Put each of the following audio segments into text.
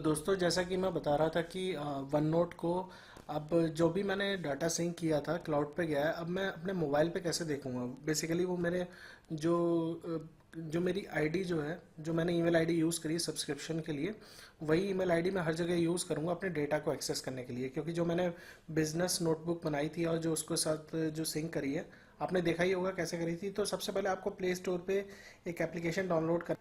दोस्तों, जैसा कि मैं बता रहा था कि वन नोट को अब जो भी मैंने डाटा सिंक किया था क्लाउड पे गया है। अब मैं अपने मोबाइल पे कैसे देखूंगा? बेसिकली वो मेरे जो जो मेरी आईडी जो है, जो मैंने ईमेल आईडी यूज़ करी सब्सक्रिप्शन के लिए, वही ईमेल आईडी मैं हर जगह यूज़ करूंगा अपने डेटा को एक्सेस करने के लिए। क्योंकि जो मैंने बिजनेस नोटबुक बनाई थी और जो उसके साथ जो सिंक करी है, आपने देखा ही होगा कैसे करी थी। तो सबसे पहले आपको प्ले स्टोर पे एक एप्लीकेशन डाउनलोड कर,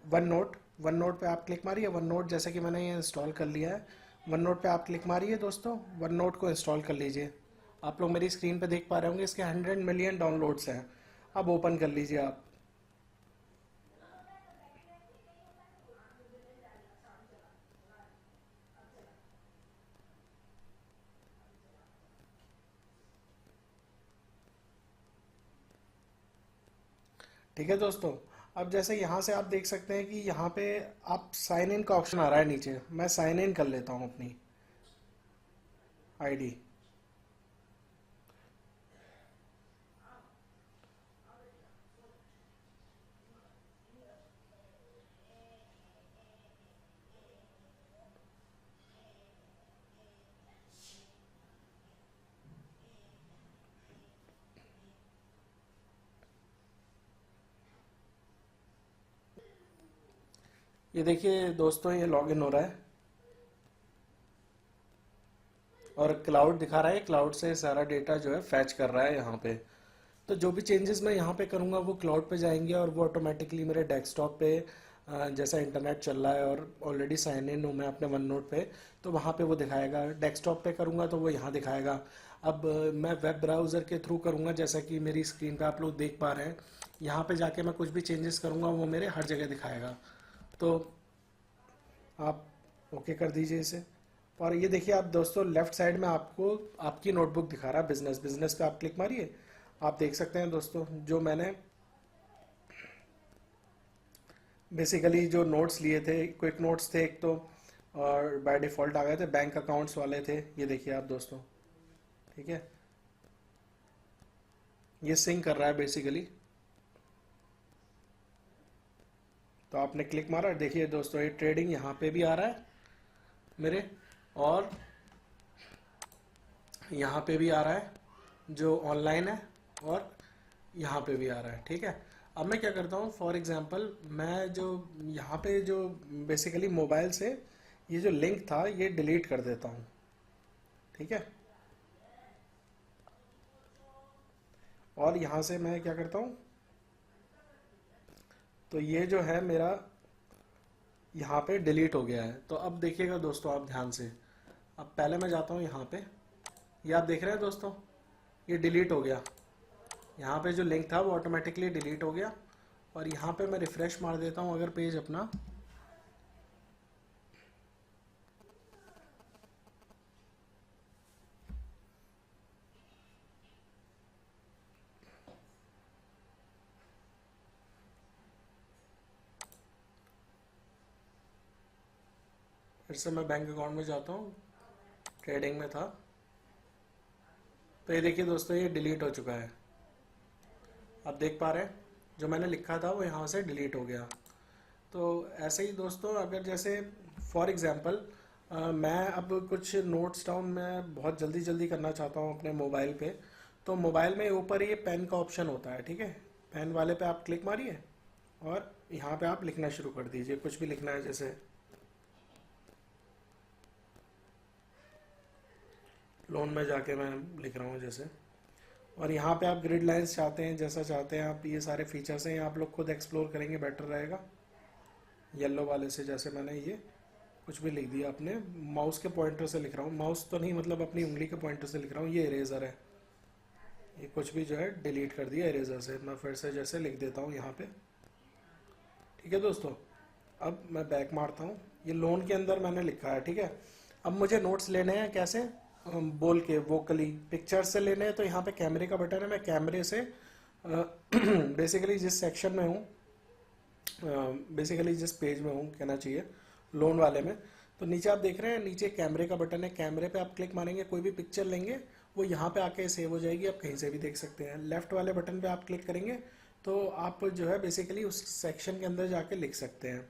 वन नोट पे आप क्लिक मारिए। वन नोट जैसे कि मैंने ये इंस्टॉल कर लिया है। वन नोट पे आप क्लिक मारिए दोस्तों, वन नोट को इंस्टॉल कर लीजिए। आप लोग मेरी स्क्रीन पे देख पा रहे होंगे, इसके 100 मिलियन डाउनलोड्स हैं। अब ओपन कर लीजिए आप। ठीक है दोस्तों, अब जैसे यहाँ से आप देख सकते हैं कि यहाँ पे आप साइन इन का ऑप्शन आ रहा है नीचे। मैं साइन इन कर लेता हूँ अपनी आईडी। ये देखिए दोस्तों, ये लॉगिन हो रहा है और क्लाउड दिखा रहा है। क्लाउड से सारा डेटा जो है फैच कर रहा है यहाँ पे। तो जो भी चेंजेस मैं यहाँ पे करूँगा वो क्लाउड पे जाएंगे और वो ऑटोमेटिकली मेरे डेस्कटॉप पे, जैसा इंटरनेट चल रहा है और ऑलरेडी साइन इन हूँ मैं अपने वन नोट पे, तो वहाँ पे वो दिखाएगा। डेस्कटॉप पे करूँगा तो वो यहाँ दिखाएगा। अब मैं वेब ब्राउज़र के थ्रू करूँगा, जैसा कि मेरी स्क्रीन पे आप लोग देख पा रहे हैं। यहाँ पे जाके मैं कुछ भी चेंजेस करूँगा वो मेरे हर जगह दिखाएगा। तो आप ओके कर दीजिए इसे। और ये देखिए आप दोस्तों, लेफ्ट साइड में आपको आपकी नोटबुक दिखा रहा है। बिजनेस बिजनेस पे आप क्लिक मारिए। आप देख सकते हैं दोस्तों, जो मैंने बेसिकली जो नोट्स लिए थे, क्विक नोट्स थे एक तो, और बाय डिफ़ॉल्ट आ गए थे, बैंक अकाउंट्स वाले थे। ये देखिए आप दोस्तों, ठीक है, ये सिंक कर रहा है बेसिकली। तो आपने क्लिक मारा, देखिए दोस्तों ये ट्रेडिंग यहाँ पे भी आ रहा है मेरे, और यहाँ पे भी आ रहा है जो ऑनलाइन है, और यहाँ पे भी आ रहा है। ठीक है, अब मैं क्या करता हूँ, फॉर एग्जांपल मैं जो यहाँ पे जो बेसिकली मोबाइल से ये जो लिंक था ये डिलीट कर देता हूँ। ठीक है, और यहाँ से मैं क्या करता हूँ, तो ये जो है मेरा यहाँ पे डिलीट हो गया है। तो अब देखिएगा दोस्तों आप ध्यान से, अब पहले मैं जाता हूँ यहाँ पे, ये आप देख रहे हैं दोस्तों, ये डिलीट हो गया। यहाँ पे जो लिंक था वो ऑटोमेटिकली डिलीट हो गया। और यहाँ पे मैं रिफ्रेश मार देता हूँ अगर पेज अपना, फिर से मैं बैंक अकाउंट में जाता हूँ, ट्रेडिंग में था, तो ये देखिए दोस्तों ये डिलीट हो चुका है। आप देख पा रहे हैं जो मैंने लिखा था वो यहाँ से डिलीट हो गया। तो ऐसे ही दोस्तों, अगर जैसे फॉर एग्जांपल मैं अब कुछ नोट्स डाउन मैं बहुत जल्दी जल्दी करना चाहता हूँ अपने मोबाइल पे, तो मोबाइल में ऊपर ये पेन का ऑप्शन होता है। ठीक है, पेन वाले पे आप क्लिक मारिए और यहाँ पे आप लिखना शुरू कर दीजिए, कुछ भी लिखना है। जैसे लोन में जाके मैं लिख रहा हूँ जैसे, और यहाँ पे आप ग्रिड लाइंस चाहते हैं, जैसा चाहते हैं आप, ये सारे फीचर्स हैं, आप लोग खुद एक्सप्लोर करेंगे बेटर रहेगा। येलो वाले से जैसे मैंने ये कुछ भी लिख दिया, अपने माउस के पॉइंटर से लिख रहा हूँ, माउस तो नहीं मतलब अपनी उंगली के पॉइंटर से लिख रहा हूँ। ये इरेजर है, ये कुछ भी जो है डिलीट कर दिया इरेजर से। मैं फिर से जैसे लिख देता हूँ यहाँ पे। ठीक है दोस्तों, अब मैं बैक मारता हूँ। ये लोन के अंदर मैंने लिखा है। ठीक है, अब मुझे नोट्स लेने हैं कैसे, बोल के वोकली, पिक्चर से लेने हैं। तो यहाँ पे कैमरे का बटन है, मैं कैमरे से बेसिकली जिस सेक्शन में हूँ, बेसिकली जिस पेज में हूँ कहना चाहिए, लोन वाले में, तो नीचे आप देख रहे हैं, नीचे कैमरे का बटन है। कैमरे पे आप क्लिक मारेंगे, कोई भी पिक्चर लेंगे वो यहाँ पे आके सेव हो जाएगी, आप कहीं से भी देख सकते हैं। लेफ्ट वाले बटन पे आप क्लिक करेंगे तो आप जो है बेसिकली उस सेक्शन के अंदर जाके लिख सकते हैं।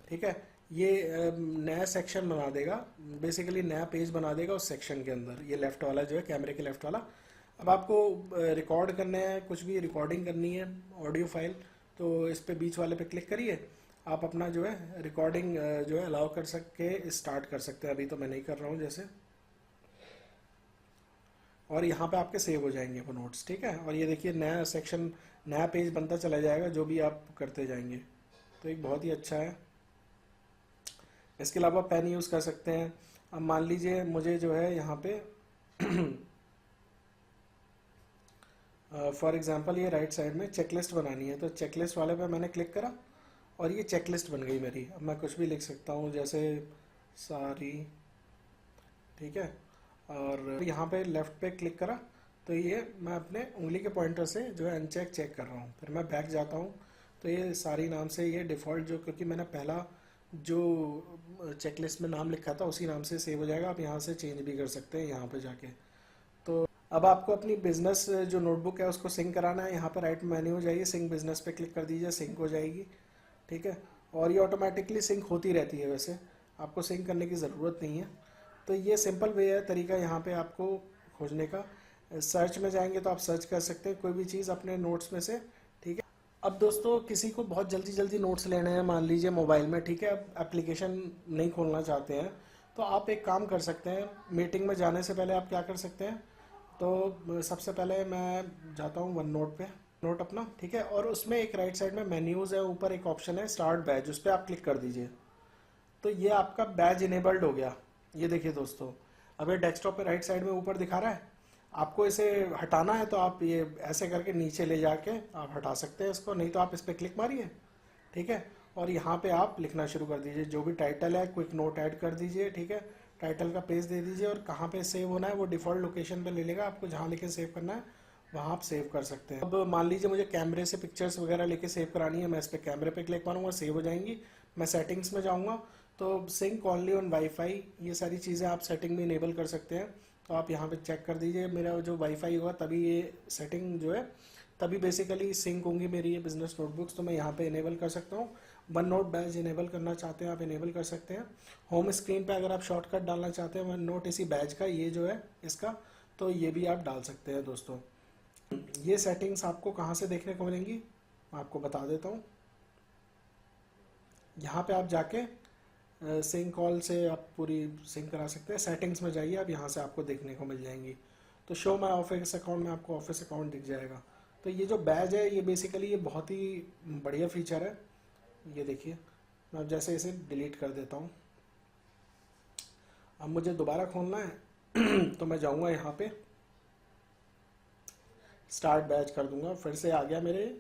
ठीक है, ये नया सेक्शन बना देगा, बेसिकली नया पेज बना देगा उस सेक्शन के अंदर। ये लेफ्ट वाला जो है, कैमरे के लेफ्ट वाला। अब आपको रिकॉर्ड करना है, कुछ भी रिकॉर्डिंग करनी है, ऑडियो फाइल, तो इस पे बीच वाले पे क्लिक करिए। आप अपना जो है रिकॉर्डिंग जो है अलाउ कर सके स्टार्ट कर सकते हैं। अभी तो मैं नहीं कर रहा हूँ जैसे, और यहाँ पे आपके सेव हो जाएंगे वो नोट्स, ठीक है। और ये देखिए नया सेक्शन, नया पेज बनता चला जाएगा जो भी आप करते जाएंगे। तो एक बहुत ही अच्छा है। इसके अलावा पेन यूज़ कर सकते हैं। अब मान लीजिए मुझे जो है यहाँ पे फॉर एग्जांपल ये राइट साइड में चेकलिस्ट बनानी है, तो चेकलिस्ट वाले पे मैंने क्लिक करा और ये चेकलिस्ट बन गई मेरी। अब मैं कुछ भी लिख सकता हूँ जैसे सारी, ठीक है। और यहाँ पे लेफ्ट पे क्लिक करा तो ये मैं अपने उंगली के पॉइंटर से जो है अनचेक चेक कर रहा हूँ। फिर मैं बैक जाता हूँ तो ये सारी नाम से ये डिफ़ॉल्ट जो, क्योंकि मैंने पहला जो चेकलिस्ट में नाम लिखा था उसी नाम से सेव हो जाएगा। आप यहाँ से चेंज भी कर सकते हैं यहाँ पे जाके। तो अब आपको अपनी बिजनेस जो नोटबुक है उसको सिंक कराना है। यहाँ पर राइट मेन्यू हो जाइए, सिंक बिजनेस पे क्लिक कर दीजिए, सिंक हो जाएगी, ठीक है। और ये ऑटोमेटिकली सिंक होती रहती है, वैसे आपको सिंक करने की ज़रूरत नहीं है। तो ये सिंपल वे है तरीका यहाँ पे आपको खोजने का। सर्च में जाएंगे तो आप सर्च कर सकते हैं कोई भी चीज़ अपने नोट्स में से, ठीक है। अब दोस्तों किसी को बहुत जल्दी जल्दी नोट्स लेने हैं मान लीजिए मोबाइल में, ठीक है, अब एप्लीकेशन नहीं खोलना चाहते हैं, तो आप एक काम कर सकते हैं। मीटिंग में जाने से पहले आप क्या कर सकते हैं, तो सबसे पहले मैं जाता हूँ वन नोट पे, नोट अपना, ठीक है। और उसमें एक राइट साइड में मेन्यूज़ है, ऊपर एक ऑप्शन है स्टार्ट बैच, उस पर आप क्लिक कर दीजिए। तो ये आपका बैच इनेबल्ड हो गया। ये देखिए दोस्तों, अब ये डेस्कटॉप पे राइट साइड में ऊपर दिखा रहा है। आपको इसे हटाना है तो आप ये ऐसे करके नीचे ले जाके आप हटा सकते हैं इसको, नहीं तो आप इस पर क्लिक मारिए, ठीक है। और यहाँ पे आप लिखना शुरू कर दीजिए, जो भी टाइटल है क्विक नोट ऐड कर दीजिए, ठीक है। टाइटल का पेज दे दीजिए और कहाँ पे सेव होना है वो डिफ़ॉल्ट लोकेशन पे ले लेगा। आपको जहाँ लेके सेव करना है वहाँ आप सेव कर सकते हैं। अब मान लीजिए मुझे कैमरे से पिक्चर्स वगैरह लेके सेव करानी है, मैं इस पर कैमरे पे क्लिक मारूंगा, सेव हो जाएंगी। मैं सेटिंग्स में जाऊँगा तो सिंक ओनली ऑन वाईफाई, ये सारी चीज़ें आप सेटिंग में इनेबल कर सकते हैं। तो आप यहाँ पे चेक कर दीजिए, मेरा जो वाईफाई होगा तभी ये सेटिंग जो है, तभी बेसिकली सिंक होंगी मेरी ये बिजनेस नोटबुक्स। तो मैं यहाँ पे इनेबल कर सकता हूँ। वन नोट बैच इनेबल करना चाहते हैं आप इनेबल कर सकते हैं। होम स्क्रीन पे अगर आप शॉर्टकट डालना चाहते हैं वन नोट इसी बैच का, ये जो है इसका, तो ये भी आप डाल सकते हैं दोस्तों। ये सेटिंग्स आपको कहाँ से देखने को मिलेंगी मैं आपको बता देता हूँ। यहाँ पे आप जाके सिंक कॉल से आप पूरी सिंक करा सकते हैं। सेटिंग्स में जाइए आप, यहाँ से आपको देखने को मिल जाएंगी। तो शो माई ऑफिस अकाउंट में आपको ऑफिस अकाउंट दिख जाएगा। तो ये जो बैज है ये बेसिकली ये बहुत ही बढ़िया फीचर है। ये देखिए, मैं अब जैसे इसे डिलीट कर देता हूँ। अब मुझे दोबारा खोलना है तो मैं जाऊँगा यहाँ पे स्टार्ट बैच कर दूंगा, फिर से आ गया मेरे।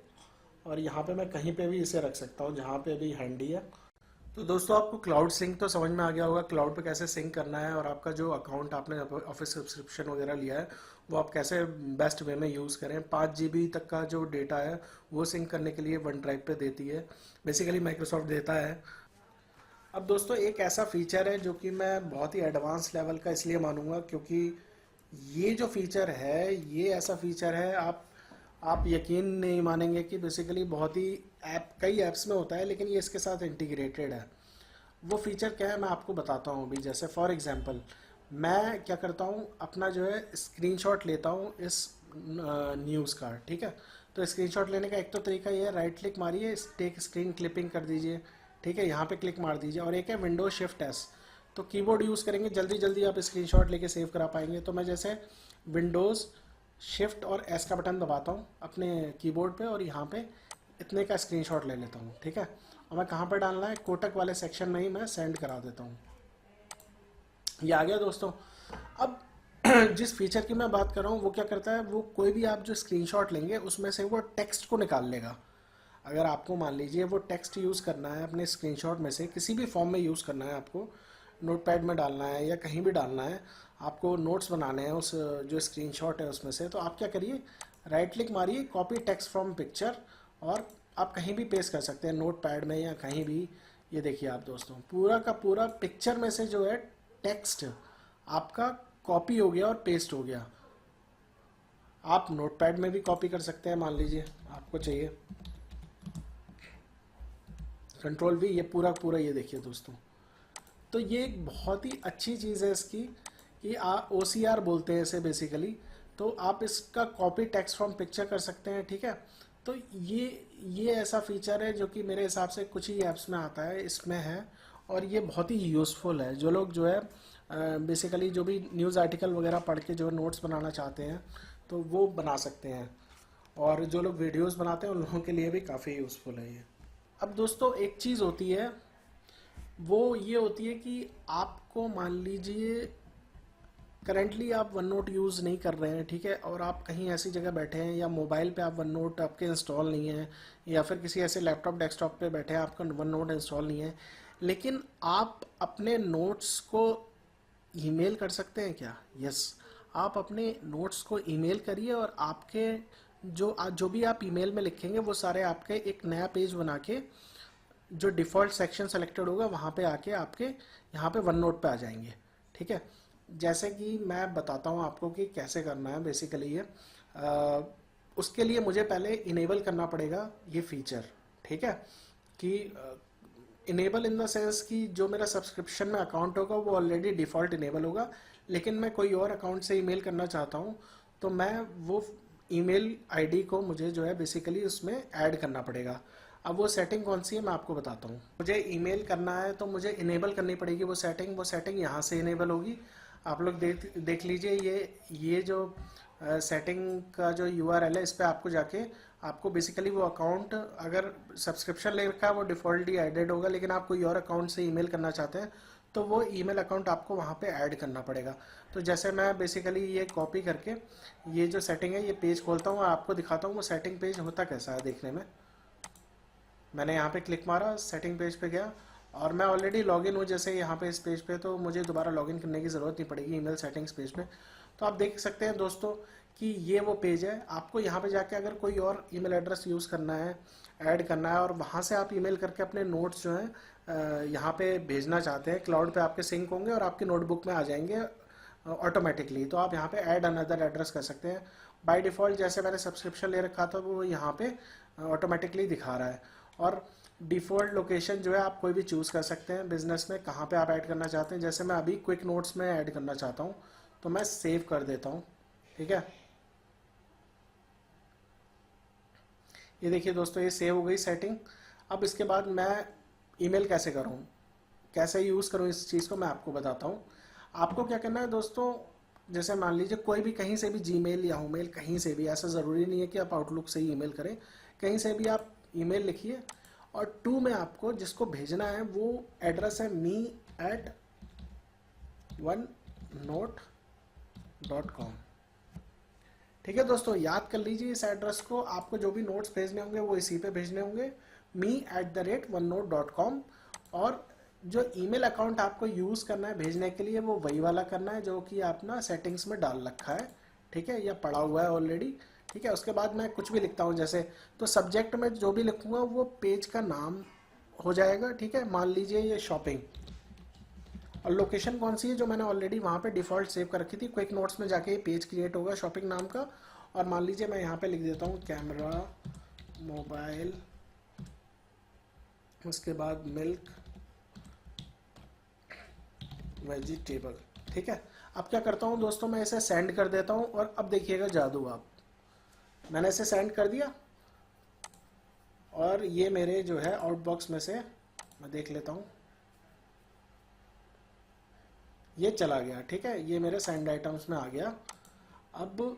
और यहाँ पे मैं कहीं पे भी इसे रख सकता हूँ जहाँ पे भी हैंडी है। तो दोस्तों आपको क्लाउड सिंक तो समझ में आ गया होगा, क्लाउड पे कैसे सिंक करना है, और आपका जो अकाउंट आपने ऑफिस सब्सक्रिप्शन वगैरह लिया है वो आप कैसे बेस्ट वे में यूज़ करें। 5 GB तक का जो डेटा है वो सिंक करने के लिए वन ड्राइव पे देती है, बेसिकली माइक्रोसॉफ्ट देता है। अब दोस्तों एक ऐसा फीचर है जो कि मैं बहुत ही एडवांस लेवल का इसलिए मानूंगा क्योंकि ये जो फीचर है ये ऐसा फीचर है, आप यकीन नहीं मानेंगे कि बेसिकली बहुत ही ऐप कई ऐप्स में होता है लेकिन ये इसके साथ इंटीग्रेटेड है। वो फीचर क्या है मैं आपको बताता हूँ अभी। जैसे फॉर एग्जांपल मैं क्या करता हूँ, अपना जो है स्क्रीनशॉट लेता हूँ इस न्यूज़ का, ठीक है। तो स्क्रीनशॉट लेने का एक तो तरीका ये है, राइट क्लिक मारिए, टेक स्क्रीन क्लिपिंग कर दीजिए, ठीक है, यहाँ पे क्लिक मार दीजिए। और एक है विंडो शिफ्ट एस, तो कीबोर्ड यूज़ करेंगे जल्दी जल्दी आप स्क्रीनशॉट लेके सेव करा पाएंगे। तो मैं जैसे विंडोज़ शिफ्ट और एस का बटन दबाता हूँ अपने कीबोर्ड पे और यहाँ पे इतने का स्क्रीनशॉट ले लेता हूँ, ठीक है। और मैं कहाँ पर डालना है, कोटक वाले सेक्शन में ही मैं सेंड करा देता हूँ। ये आ गया दोस्तों। अब जिस फीचर की मैं बात कर रहा हूँ वो क्या करता है, वो कोई भी आप जो स्क्रीनशॉट लेंगे उसमें से वो टेक्स्ट को निकाल लेगा। अगर आपको मान लीजिए वो टेक्स्ट यूज़ करना है अपने स्क्रीनशॉट में से किसी भी फॉर्म में यूज़ करना है, आपको नोटपैड में डालना है या कहीं भी डालना है, आपको नोट्स बनाने हैं उस जो स्क्रीनशॉट है उसमें से, तो आप क्या करिए, राइट क्लिक मारिए, कॉपी टेक्स्ट फ्रॉम पिक्चर, और आप कहीं भी पेस्ट कर सकते हैं नोटपैड में या कहीं भी। ये देखिए आप दोस्तों, पूरा का पूरा पिक्चर में से जो है टेक्स्ट आपका कॉपी हो गया और पेस्ट हो गया। आप नोटपैड में भी कॉपी कर सकते हैं, मान लीजिए आपको चाहिए, कंट्रोल वी, ये पूरा पूरा ये देखिए दोस्तों। तो ये एक बहुत ही अच्छी चीज़ है इसकी कि ओ सी आर बोलते हैं इसे बेसिकली। तो आप इसका कॉपी टेक्स्ट फ्रॉम पिक्चर कर सकते हैं, ठीक है। तो ये ऐसा फीचर है जो कि मेरे हिसाब से कुछ ही ऐप्स में आता है, इसमें है। और ये बहुत ही यूज़फुल है, जो लोग जो है बेसिकली जो भी न्यूज़ आर्टिकल वगैरह पढ़ के जो नोट्स बनाना चाहते हैं तो वो बना सकते हैं। और जो लोग वीडियोस बनाते हैं उन लोगों के लिए भी काफ़ी यूज़फुल है ये। अब दोस्तों एक चीज़ होती है, वो ये होती है कि आपको मान लीजिए करेंटली आप वन नोट यूज़ नहीं कर रहे हैं, ठीक है, और आप कहीं ऐसी जगह बैठे हैं या मोबाइल पे आप वन नोट आपके इंस्टॉल नहीं है, या फिर किसी ऐसे लैपटॉप डेस्कटॉप पे बैठे हैं आपका वन नोट इंस्टॉल नहीं है, लेकिन आप अपने नोट्स को ईमेल कर सकते हैं क्या? यस, आप अपने नोट्स को ईमेल करिए और आपके जो भी आप ईमेल में लिखेंगे वो सारे आपके एक नया पेज बना के जो डिफ़ॉल्ट सेक्शन सेलेक्टेड होगा वहाँ पे आके आपके यहाँ पे वन नोट पे आ जाएंगे, ठीक है। जैसे कि मैं बताता हूँ आपको कि कैसे करना है बेसिकली ये। उसके लिए मुझे पहले इनेबल करना पड़ेगा ये फीचर, ठीक है, कि इनेबल इन द सेंस कि जो मेरा सब्सक्रिप्शन में अकाउंट होगा वो ऑलरेडी डिफ़ॉल्ट इनेबल होगा, लेकिन मैं कोई और अकाउंट से ईमेल करना चाहता हूँ तो मैं वो ईमेल आईडी को मुझे जो है बेसिकली उसमें ऐड करना पड़ेगा। अब वो सेटिंग कौन सी है मैं आपको बताता हूँ। मुझे ईमेल करना है तो मुझे इनेबल करनी पड़ेगी वो सेटिंग यहाँ से इनेबल होगी। आप लोग देख लीजिए, ये जो सेटिंग का जो यूआरएल है इस पर आपको जाके आपको बेसिकली वो अकाउंट, अगर सब्सक्रिप्शन ले रखा है वो डिफ़ॉल्ट ही एडेड होगा, लेकिन आप कोई और अकाउंट से ईमेल करना चाहते हैं तो वो ईमेल अकाउंट आपको वहाँ पे ऐड करना पड़ेगा। तो जैसे मैं बेसिकली ये कॉपी करके ये जो सेटिंग है ये पेज खोलता हूँ, आपको दिखाता हूँ वो सेटिंग पेज होता कैसा है देखने में। मैंने यहाँ पे क्लिक मारा, सेटिंग पेज पे गया और मैं ऑलरेडी लॉगिन हूँ जैसे यहाँ पे इस पेज पे, तो मुझे दोबारा लॉगिन करने की ज़रूरत नहीं पड़ेगी ईमेल सेटिंग्स पेज पे। तो आप देख सकते हैं दोस्तों कि ये वो पेज है। आपको यहाँ पे जाके अगर कोई और ईमेल एड्रेस यूज़ करना है, ऐड करना है, और वहाँ से आप ईमेल करके अपने नोट्स जो हैं यहाँ पे भेजना चाहते हैं, क्लाउड पे आपके सिंक होंगे और आपकी नोटबुक में आ जाएंगे ऑटोमेटिकली। तो आप यहाँ पे ऐड अनदर एड्रेस कर सकते हैं। बाय डिफ़ॉल्ट जैसे मैंने सब्सक्रिप्शन ले रखा था वो यहाँ पे ऑटोमेटिकली दिखा रहा है। और डिफ़ॉल्ट लोकेशन जो है आप कोई भी चूज़ कर सकते हैं बिजनेस में, कहाँ पे आप ऐड करना चाहते हैं। जैसे मैं अभी क्विक नोट्स में ऐड करना चाहता हूँ तो मैं सेव कर देता हूँ, ठीक है। ये देखिए दोस्तों ये सेव हो गई सेटिंग। अब इसके बाद मैं ईमेल कैसे करूँ, कैसे यूज़ करूँ इस चीज़ को मैं आपको बताता हूँ। आपको क्या करना है दोस्तों, जैसे मान लीजिए कोई भी कहीं से भी जीमेल या होमेल कहीं से भी, ऐसा ज़रूरी नहीं है कि आप आउटलुक से ही ईमेल करें, कहीं से भी आप ईमेल लिखिए और टू में आपको जिसको भेजना है वो एड्रेस है me@onenote.com, ठीक है दोस्तों। याद कर लीजिए इस एड्रेस को, आपको जो भी नोट्स भेजने होंगे वो इसी पे भेजने होंगे, me@onenote.com। और जो ईमेल अकाउंट आपको यूज़ करना है भेजने के लिए वो वही वाला करना है जो कि आप ना सेटिंग्स में डाल रखा है, ठीक है, या पड़ा हुआ है ऑलरेडी, ठीक है। उसके बाद मैं कुछ भी लिखता हूँ जैसे, तो सब्जेक्ट में जो भी लिखूँगा वो पेज का नाम हो जाएगा, ठीक है। मान लीजिए ये शॉपिंग, और लोकेशन कौन सी है जो मैंने ऑलरेडी वहाँ पे डिफ़ॉल्ट सेव कर रखी थी, क्विक नोट्स में जाके ये पेज क्रिएट होगा शॉपिंग नाम का। और मान लीजिए मैं यहाँ पे लिख देता हूँ कैमरा मोबाइल, उसके बाद मिल्क वेजिटेबल, ठीक है। अब क्या करता हूँ दोस्तों, मैं इसे सेंड कर देता हूँ और अब देखिएगा जादू, आप मैंने इसे सेंड कर दिया और ये मेरे जो है आउटबॉक्स में से मैं देख लेता हूँ, ये चला गया, ठीक है। ये मेरे सेंड आइटम्स में आ गया। अब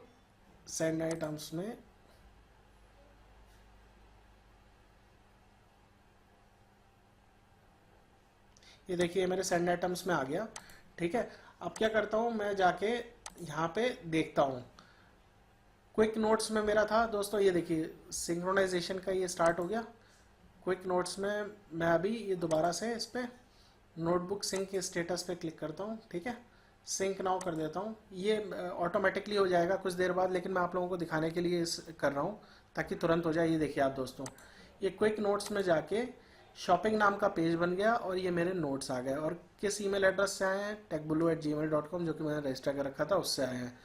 सेंड आइटम्स में ये देखिए मेरे सेंड आइटम्स में आ गया, ठीक है। अब क्या करता हूँ, मैं जाके यहाँ पे देखता हूँ, क्विक नोट्स में मेरा था दोस्तों, ये देखिए सिंक्रोनाइजेशन का ये स्टार्ट हो गया। क्विक नोट्स में मैं अभी ये दोबारा से इस पर नोटबुक सिंक के स्टेटस पे क्लिक करता हूँ, ठीक है, सिंक नाउ कर देता हूँ। ये ऑटोमेटिकली हो जाएगा कुछ देर बाद, लेकिन मैं आप लोगों को दिखाने के लिए कर रहा हूँ ताकि तुरंत हो जाए। ये देखिए आप दोस्तों, ये क्विक नोट्स में जाके शॉपिंग नाम का पेज बन गया और ये मेरे नोट्स आ गए। और किस ईमेल एड्रेस से आए हैं, techbulu@gmail.com, जो कि मैंने रजिस्टर कर रखा था उससे आए हैं।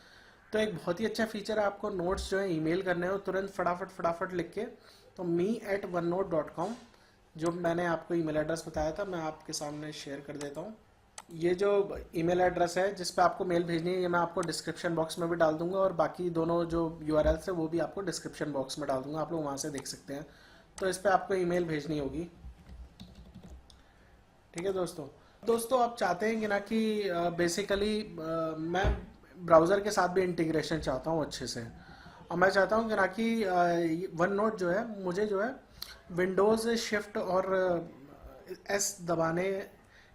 तो एक बहुत ही अच्छा फीचर है, आपको नोट्स जो है ईमेल करने हो तुरंत फटाफट फटाफट लिख के, तो me@onenote.com जो मैंने आपको ईमेल एड्रेस बताया था मैं आपके सामने शेयर कर देता हूँ। ये जो ईमेल एड्रेस है जिस पे आपको मेल भेजनी है ये मैं आपको डिस्क्रिप्शन बॉक्स में भी डाल दूंगा, और बाकी दोनों जो यूआरएल्स है वो भी आपको डिस्क्रिप्शन बॉक्स में डाल दूंगा, आप लोग वहाँ से देख सकते हैं। तो इस पे आपको ईमेल भेजनी होगी। ठीक है दोस्तों। दोस्तों आप चाहते हैं कि ना कि बेसिकली मैं ब्राउज़र के साथ भी इंटीग्रेशन चाहता हूँ अच्छे से, और मैं चाहता हूँ कि ना कि वन नोट जो है मुझे जो है विंडोज़ शिफ्ट और एस दबाने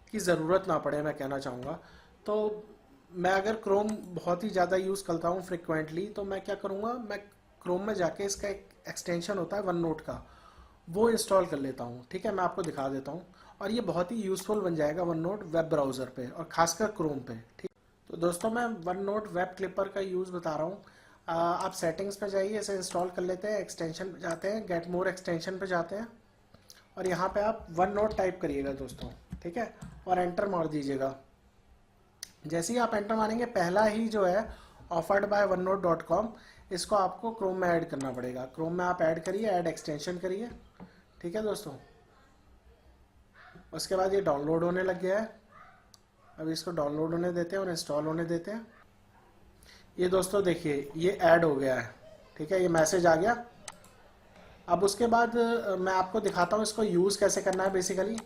की ज़रूरत ना पड़े, मैं कहना चाहूँगा। तो मैं अगर क्रोम बहुत ही ज़्यादा यूज़ करता हूँ फ्रिक्वेंटली, तो मैं क्या करूँगा, मैं क्रोम में जाके इसका एक एक्सटेंशन होता है वन नोट का, वो इंस्टॉल कर लेता हूँ। ठीक है, मैं आपको दिखा देता हूँ, और ये बहुत ही यूज़फुल बन जाएगा वन नोट वेब ब्राउज़र पे और खासकर क्रोम पे। ठीक, तो दोस्तों मैं वन नोट वेब क्लिपर का यूज़ बता रहा हूँ। आप सेटिंग्स पे जाइए, इसे इंस्टॉल कर लेते हैं, एक्सटेंशन पे जाते हैं, गेट मोर एक्सटेंशन पे जाते हैं, और यहाँ पे आप वन नोट टाइप करिएगा दोस्तों। ठीक है, और एंटर मार दीजिएगा। जैसे ही आप एंटर मारेंगे पहला ही जो है offered by one note dot com, इसको आपको क्रोम में ऐड करना पड़ेगा। क्रोम में आप ऐड करिए, ऐड एक्सटेंशन करिए। ठीक है दोस्तों, उसके बाद ये डाउनलोड होने लग गया है। अब इसको डाउनलोड होने देते हैं और इंस्टॉल होने देते हैं। ये दोस्तों देखिए ये ऐड हो गया है। ठीक है, ये मैसेज आ गया। अब उसके बाद मैं आपको दिखाता हूँ इसको यूज़ कैसे करना है बेसिकली।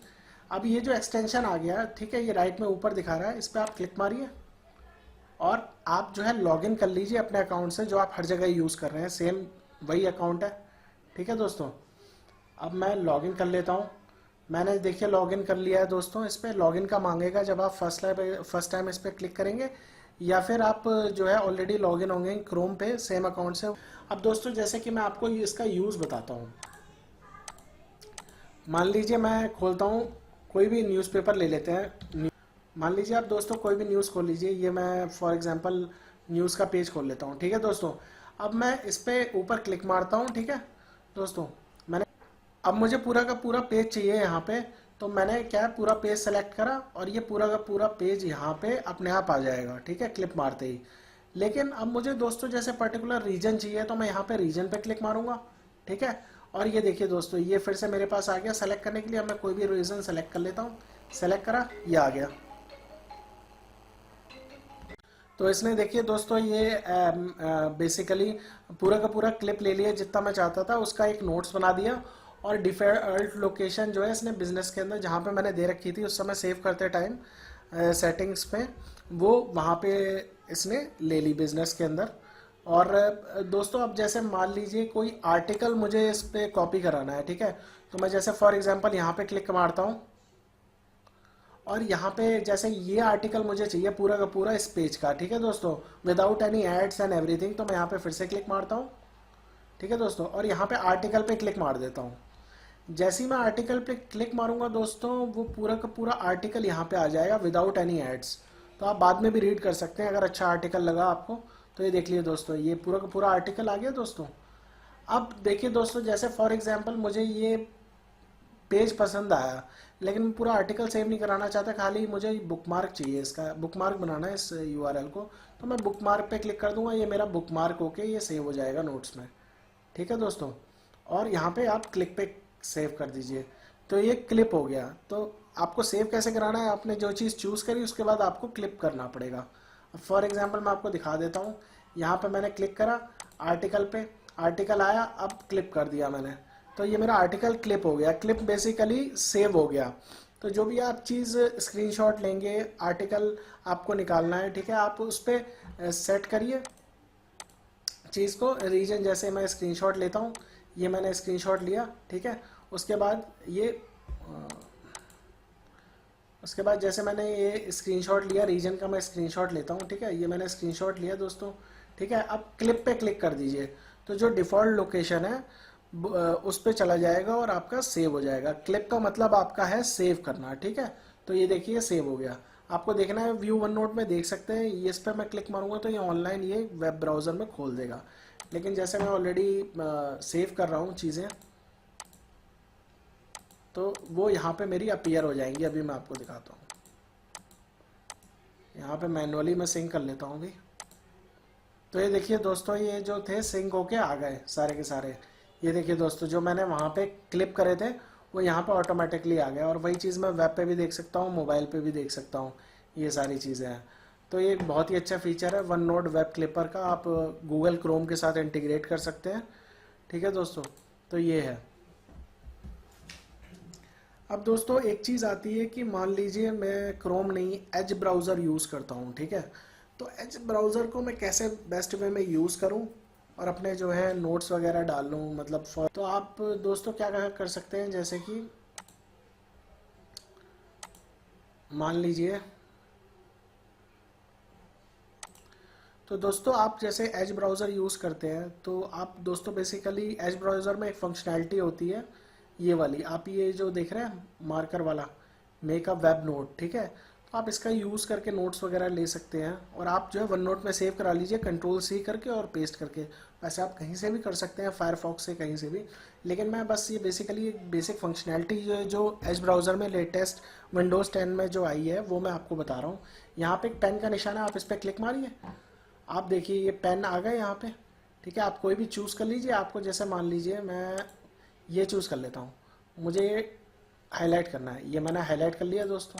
अब ये जो एक्सटेंशन आ गया, ठीक है, ये राइट में ऊपर दिखा रहा है, इस पर आप क्लिक मारिए और आप जो है लॉगिन कर लीजिए अपने अकाउंट से जो आप हर जगह यूज़ कर रहे हैं, सेम वही अकाउंट है। ठीक है दोस्तों, अब मैं लॉगिन कर लेता हूँ। मैंने देखिए लॉगिन कर लिया है दोस्तों। इस पर लॉगिन का मांगेगा जब आप फर्स्ट टाइम इस पर क्लिक करेंगे, या फिर आप जो है ऑलरेडी लॉगिन होंगे क्रोम पे सेम अकाउंट से। अब दोस्तों जैसे कि मैं आपको इसका यूज़ बताता हूँ। मान लीजिए मैं खोलता हूँ, कोई भी न्यूज़पेपर ले लेते हैं। मान लीजिए आप दोस्तों कोई भी न्यूज़ खोल लीजिए, ये मैं फॉर एग्जांपल न्यूज़ का पेज खोल लेता हूँ। ठीक है दोस्तों, अब मैं इस पर ऊपर क्लिक मारता हूँ। ठीक है दोस्तों, मैंने अब मुझे पूरा का पूरा पेज चाहिए यहाँ पे, तो मैंने क्या है पूरा पेज सेलेक्ट करा और ये पूरा का पूरा पेज यहाँ पे अपने आप आ जाएगा। ठीक है, क्लिक मारते ही। लेकिन अब मुझे दोस्तों जैसे पर्टिकुलर रीजन चाहिए, तो मैं यहाँ पे रीजन पे क्लिक मारूंगा। ठीक है, और ये देखिए दोस्तों ये फिर से मेरे पास आ गया। सेलेक्ट करने के लिए अब मैं कोई भी रीजन सेलेक्ट कर लेता हूँ। सेलेक्ट करा, ये आ गया। तो इसने देखिए दोस्तों ये बेसिकली पूरा का पूरा क्लिप ले लिया जितना मैं चाहता था, उसका एक नोट्स बना दिया, और डिफ़ॉल्ट लोकेशन जो है इसने बिजनेस के अंदर जहाँ पे मैंने दे रखी थी उस समय सेव करते टाइम सेटिंग्स पे, वो वहाँ पे इसने ले ली बिजनेस के अंदर। और दोस्तों अब जैसे मान लीजिए कोई आर्टिकल मुझे इस पे कॉपी कराना है। ठीक है, तो मैं जैसे फॉर एग्जांपल यहाँ पे क्लिक मारता हूँ, और यहाँ पे जैसे ये आर्टिकल मुझे चाहिए पूरा का पूरा इस पेज का। ठीक है दोस्तों, without any ads and everything, तो मैं यहाँ पे फिर से क्लिक मारता हूँ। ठीक है दोस्तों, और यहाँ पे आर्टिकल पे क्लिक मार देता हूँ। जैसे ही मैं आर्टिकल पे क्लिक मारूंगा दोस्तों, वो पूरा का पूरा आर्टिकल यहाँ पे आ जाएगा विदाउट एनी एड्स। तो आप बाद में भी रीड कर सकते हैं अगर अच्छा आर्टिकल लगा आपको। तो ये देख लिए दोस्तों, ये पूरा का पूरा आर्टिकल आ गया दोस्तों। अब देखिए दोस्तों, जैसे फॉर एग्जांपल मुझे ये पेज पसंद आया, लेकिन मैं पूरा आर्टिकल सेव नहीं कराना चाहता, खाली मुझे बुकमार्क चाहिए, इसका बुकमार्क बनाना है इस यूआरएल को। तो मैं बुकमार्क पे क्लिक कर दूंगा, ये मेरा बुकमार्क होके ये सेव हो जाएगा नोट्स में। ठीक है दोस्तों, और यहाँ पे आप क्लिक पे सेव कर दीजिए, तो ये क्लिप हो गया। तो आपको सेव कैसे कराना है, आपने जो चीज़ चूज़ करी उसके बाद आपको क्लिप करना पड़ेगा। अब फॉर एग्जांपल मैं आपको दिखा देता हूँ। यहाँ पे मैंने क्लिक करा आर्टिकल पे, आर्टिकल आया, अब क्लिप कर दिया मैंने, तो ये मेरा आर्टिकल क्लिप हो गया। क्लिप बेसिकली सेव हो गया। तो जो भी आप चीज़ स्क्रीनशॉट लेंगे, आर्टिकल आपको निकालना है, ठीक है, आप उस पर सेट करिए चीज़ को। रीजन जैसे मैं स्क्रीनशॉट लेता हूँ, ये मैंने स्क्रीनशॉट लिया। ठीक है, उसके बाद ये उसके बाद जैसे मैंने ये स्क्रीनशॉट लिया रीजन का, मैं स्क्रीनशॉट लेता हूँ। ठीक है, ये मैंने स्क्रीनशॉट लिया दोस्तों। ठीक है, अब क्लिप पे क्लिक कर दीजिए, तो जो डिफ़ॉल्ट लोकेशन है उस पे चला जाएगा और आपका सेव हो जाएगा। क्लिप का मतलब आपका है सेव करना। ठीक है, तो ये देखिए सेव हो गया। आपको देखना है व्यू वन नोट में देख सकते हैं, ये इस पर मैं क्लिक मारूंगा तो ये ऑनलाइन ये वेब ब्राउज़र में खोल देगा। लेकिन जैसे मैं ऑलरेडी सेव कर रहा हूँ चीज़ें, तो वो यहाँ पे मेरी अपीयर हो जाएंगी। अभी मैं आपको दिखाता हूँ, यहाँ पे मैनुअली मैं सिंक कर लेता हूँ अभी। तो ये देखिए दोस्तों, ये जो थे सिंक होके आ गए सारे के सारे। ये देखिए दोस्तों, जो मैंने वहाँ पे क्लिप करे थे वो यहाँ पर ऑटोमेटिकली आ गया। और वही चीज़ मैं वेब पे भी देख सकता हूँ, मोबाइल पे भी देख सकता हूँ, ये सारी चीज़ें हैं। तो ये एक बहुत ही अच्छा फीचर है वन नोट वेब क्लिपर का, आप गूगल क्रोम के साथ इंटीग्रेट कर सकते हैं। ठीक है दोस्तों, तो ये है। अब दोस्तों एक चीज़ आती है कि मान लीजिए मैं क्रोम नहीं एज ब्राउज़र यूज़ करता हूँ, ठीक है। तो एज ब्राउज़र को मैं कैसे बेस्ट वे में यूज़ करूँ और अपने जो है नोट्स वगैरह डाल लूँ, मतलब तो आप दोस्तों क्या कर सकते हैं, जैसे कि मान लीजिए, तो दोस्तों आप जैसे एज ब्राउज़र यूज़ करते हैं तो आप दोस्तों बेसिकली एज ब्राउज़र में एक फंक्शनैलिटी होती है ये वाली, आप ये जो देख रहे हैं मार्कर वाला, मेक अ वेब नोट, ठीक है। तो आप इसका यूज़ करके नोट्स वगैरह ले सकते हैं और आप जो है वन नोट में सेव करा लीजिए कंट्रोल सी करके और पेस्ट करके। वैसे आप कहीं से भी कर सकते हैं, फायरफॉक्स से, कहीं से भी, लेकिन मैं बस ये बेसिकली एक बेसिक फंक्शनैलिटी जो एज ब्राउज़र में लेटेस्ट विंडोज़ 10 में जो आई है वो मैं आपको बता रहा हूँ। यहाँ पे एक पेन का निशान है, आप इस पर क्लिक मारिए, आप देखिए ये पेन आ गए यहाँ पे। ठीक है, आप कोई भी चूज़ कर लीजिए, आपको जैसे मान लीजिए मैं ये चूज़ कर लेता हूँ, मुझे हाईलाइट करना है, ये मैंने हाईलाइट कर लिया दोस्तों,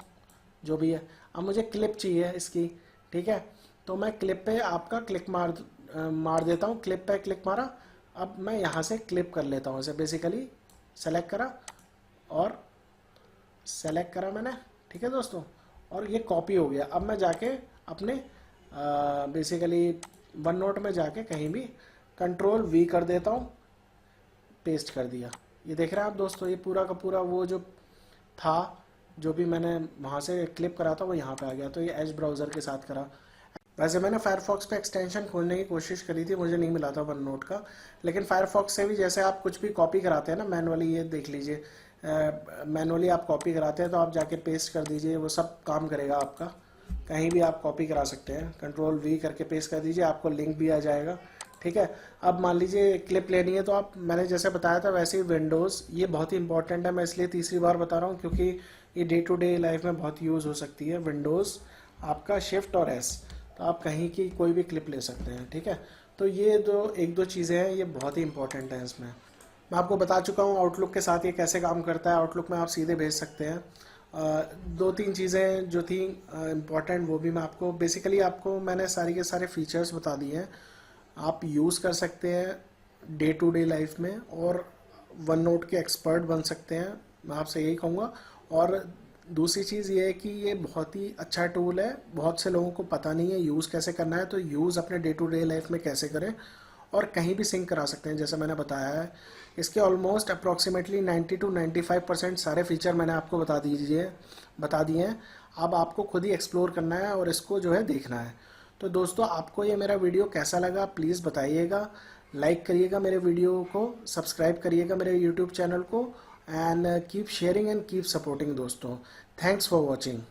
जो भी है। अब मुझे क्लिप चाहिए इसकी, ठीक है। तो मैं क्लिप पे आपका क्लिक मार देता हूँ, क्लिप पे क्लिक मारा। अब मैं यहाँ से क्लिप कर लेता हूँ इसे, बेसिकली सेलेक्ट करा और सेलेक्ट करा मैंने, ठीक है दोस्तों, और ये कॉपी हो गया। अब मैं जाके अपने बेसिकली वन नोट में जाके कहीं भी कंट्रोल वी कर देता हूँ, पेस्ट कर दिया। ये देख रहे हैं आप दोस्तों, ये पूरा का पूरा वो जो था, जो भी मैंने वहाँ से क्लिप करा था वो यहाँ पे आ गया। तो ये एज ब्राउज़र के साथ करा। वैसे मैंने फायरफॉक्स पे एक्सटेंशन खोलने की कोशिश करी थी, मुझे नहीं मिला था वन नोट का, लेकिन फायरफॉक्स से भी जैसे आप कुछ भी कॉपी कराते हैं ना मैनुअली, ये देख लीजिए, मैनुअली आप कॉपी कराते हैं तो आप जाके पेस्ट कर दीजिए, वो सब काम करेगा आपका। कहीं भी आप कॉपी करा सकते हैं, कंट्रोल वी करके पेस्ट कर दीजिए, आपको लिंक भी आ जाएगा। ठीक है। अब मान लीजिए क्लिप लेनी है तो आप, मैंने जैसे बताया था वैसे ही विंडोज़, ये बहुत ही इंपॉर्टेंट है, मैं इसलिए तीसरी बार बता रहा हूँ क्योंकि ये डे टू डे लाइफ में बहुत यूज़ हो सकती है। विंडोज़ आपका शिफ्ट और एस, तो आप कहीं की कोई भी क्लिप ले सकते हैं। ठीक है, तो ये एक दो चीज़ें हैं, ये बहुत ही इंपॉर्टेंट है इसमें। मैं आपको बता चुका हूँ आउटलुक के साथ ये कैसे काम करता है। आउटलुक में आप सीधे भेज सकते हैं। दो तीन चीज़ें जो थी इम्पॉर्टेंट, वो भी मैं आपको बेसिकली आपको मैंने सारी के सारे फीचर्स बता दिए हैं। आप यूज़ कर सकते हैं डे टू डे लाइफ में और वन नोट के एक्सपर्ट बन सकते हैं, मैं आपसे यही कहूँगा। और दूसरी चीज़ ये है कि ये बहुत ही अच्छा टूल है, बहुत से लोगों को पता नहीं है यूज़ कैसे करना है, तो यूज़ अपने डे टू डे लाइफ में कैसे करें और कहीं भी सिंक करा सकते हैं जैसे मैंने बताया है। इसके ऑलमोस्ट अप्रॉक्सीमेटली 90 to 95% सारे फीचर मैंने आपको बता दिए हैं। अब आपको खुद ही एक्सप्लोर करना है और इसको जो है देखना है। तो दोस्तों आपको ये मेरा वीडियो कैसा लगा प्लीज़ बताइएगा, लाइक करिएगा मेरे वीडियो को, सब्सक्राइब करिएगा मेरे यूट्यूब चैनल को, and keep sharing and keep supporting दोस्तों। Thanks for watching.